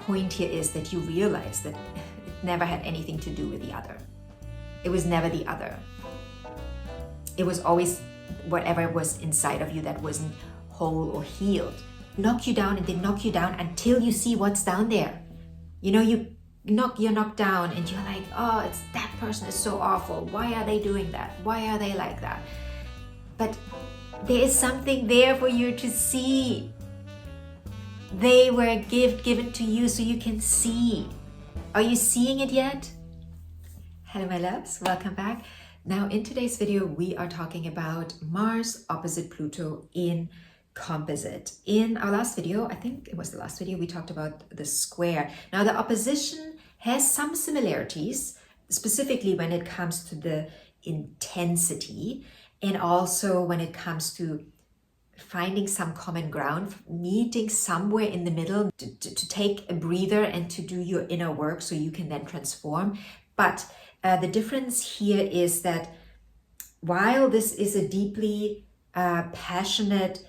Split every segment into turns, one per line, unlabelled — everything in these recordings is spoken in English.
point here is that you realize that it never had anything to do with the other. It was never the other. It was always whatever was inside of you that wasn't whole or healed. Knock you down, and they knock you down until you see what's down there. You know, you're knocked down and you're like, oh, it's that person is so awful. Why are they doing that? Why are they like that? But there is something there for you to see. They were a gift given to you so you can see. Are you seeing it yet? Hello, my loves. Welcome back. Now, in today's video, we are talking about Mars opposite Pluto in Composite. In our last video, I think it was the last video, we talked about the square. Now, the opposition has some similarities, specifically when it comes to the intensity and also when it comes to finding some common ground, meeting somewhere in the middle to take a breather and to do your inner work so you can then transform. But the difference here is that while this is a deeply passionate,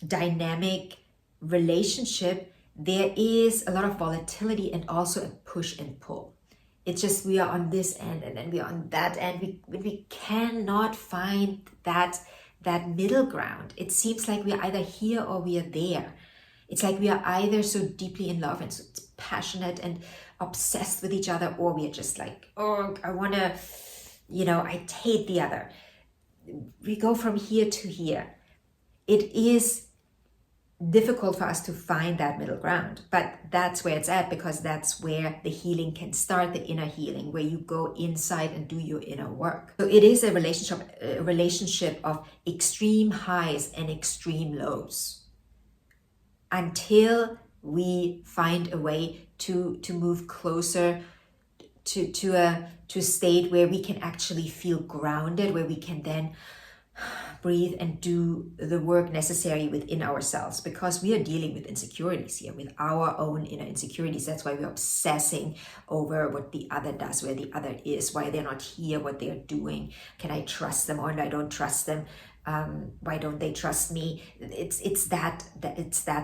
dynamic relationship, there is a lot of volatility and also a push and pull. It's just we are on this end and then we are on that end. We cannot find that middle ground. It seems like we are either here or we are there. It's like we are either so deeply in love and so passionate and obsessed with each other, or we are just like, oh, I want to, I hate the other. We go from here to here. It is difficult for us to find that middle ground, but that's where it's at, because that's where the healing can start, the inner healing, where you go inside and do your inner work. So it is a relationship of extreme highs and extreme lows until we find a way to move closer to a state where we can actually feel grounded, where we can then breathe and do the work necessary within ourselves, because we are dealing with insecurities here, with our own inner insecurities. That's why we're obsessing over what the other does, where the other is, why they're not here, what they're doing. Can I trust them or I don't trust them? Why don't they trust me? It's that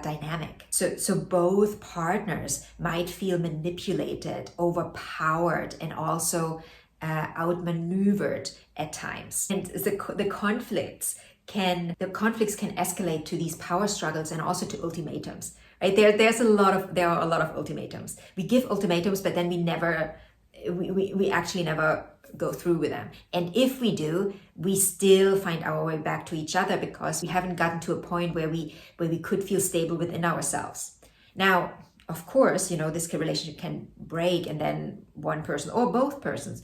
dynamic. So both partners might feel manipulated, overpowered, and also outmaneuvered at times. And the conflicts can escalate to these power struggles and also to ultimatums. Right? There are a lot of ultimatums. We give ultimatums, but then we actually never go through with them. And if we do, we still find our way back to each other because we haven't gotten to a point where we could feel stable within ourselves. Now, of course, this relationship can break, and then one person or both persons,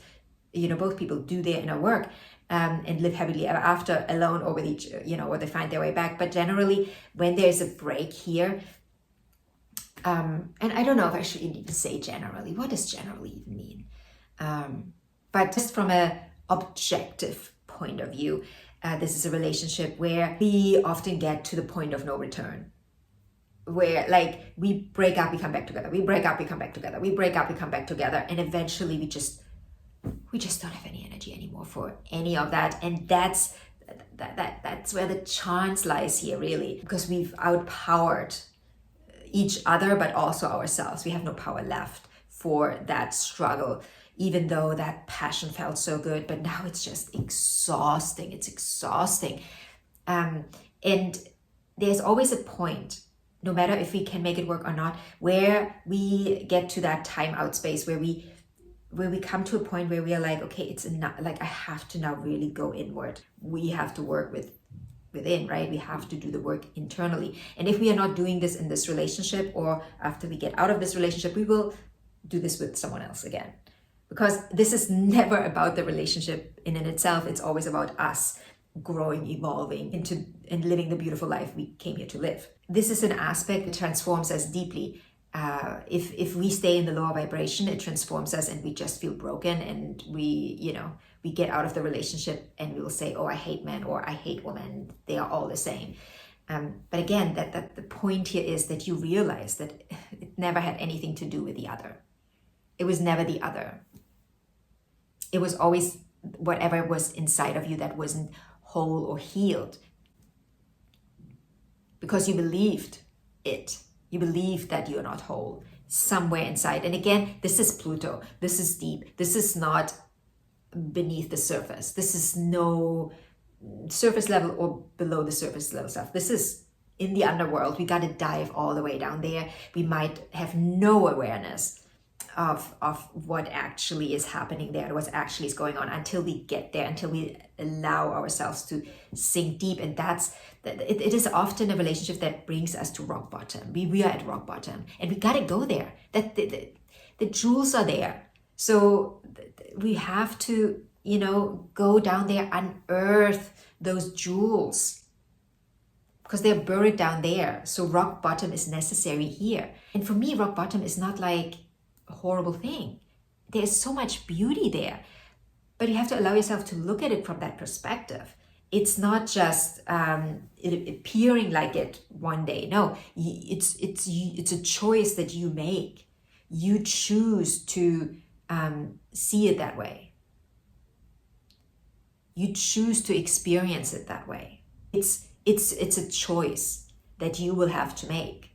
both people do their inner work and live happily ever after, alone or with each, or they find their way back. But generally, when there's a break here, and I don't know if I should need to say generally. What does generally even mean? But just from an objective point of view, this is a relationship where we often get to the point of no return. Where like we break up, we come back together. We break up, we come back together. We break up, we come back together. And eventually we just don't have any energy anymore for any of that. And that's where the chance lies here, really. Because we've outpowered each other, but also ourselves. We have no power left for that struggle. Even though that passion felt so good, but now it's just exhausting. It's exhausting. And there's always a point, no matter if we can make it work or not, where we get to that timeout space where we come to a point where we are like, okay, it's enough. Like, I have to now really go inward. We have to work within, right? We have to do the work internally. And if we are not doing this in this relationship, or after we get out of this relationship, we will do this with someone else again. Because this is never about the relationship in and itself. It's always about us growing, evolving into and living the beautiful life we came here to live. This is an aspect that transforms us deeply. If we stay in the lower vibration, it transforms us and we just feel broken, and we get out of the relationship and we will say, oh, I hate men or I hate women. They are all the same. But again, that the point here is that you realize that it never had anything to do with the other. It was never the other. It was always whatever was inside of you that wasn't whole or healed, because you believed it. You believe that you're not whole somewhere inside. And again, this is Pluto. This is deep. This is not beneath the surface. This is no surface level or below the surface level stuff. This is in the underworld. We got to dive all the way down there. We might have no awareness of what actually is happening there, what actually is going on, until we get there, until we allow ourselves to sink deep. And it is often a relationship that brings us to rock bottom. We are at rock bottom, and we got to go there. That the jewels are there. So we have to, go down there, unearth those jewels, because they're buried down there. So rock bottom is necessary here. And for me, rock bottom is not like a horrible thing. There's so much beauty there, but you have to allow yourself to look at it from that perspective. It's not just it appearing like it one day. No, it's a choice that you make. You choose to see it that way. You choose to experience it that way. It's a choice that you will have to make.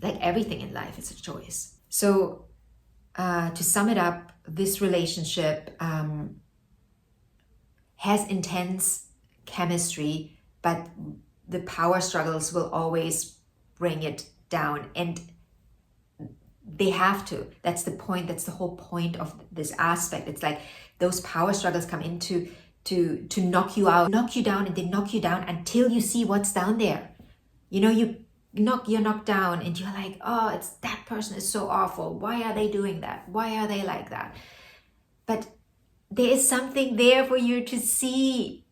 Like everything in life, it's a choice. So to sum it up, this relationship has intense chemistry, but the power struggles will always bring it down. And they have to. That's the point. That's the whole point of this aspect. It's like those power struggles come in to knock you out, knock you down, and they knock you down until you see what's down there. You're knocked down and you're like, oh, it's that person is so awful. Why are they doing that? Why are they like that? But there is something there for you to see.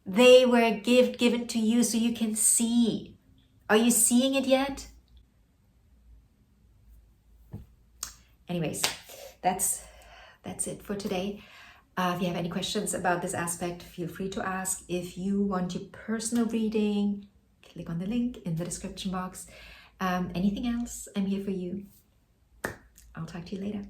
They were a gift given to you so you can see. Are you seeing it yet? Anyways, that's it for today. If you have any questions about this aspect, feel free to ask. If you want your personal reading, click on the link in the description box. Anything else, I'm here for you. I'll talk to you later.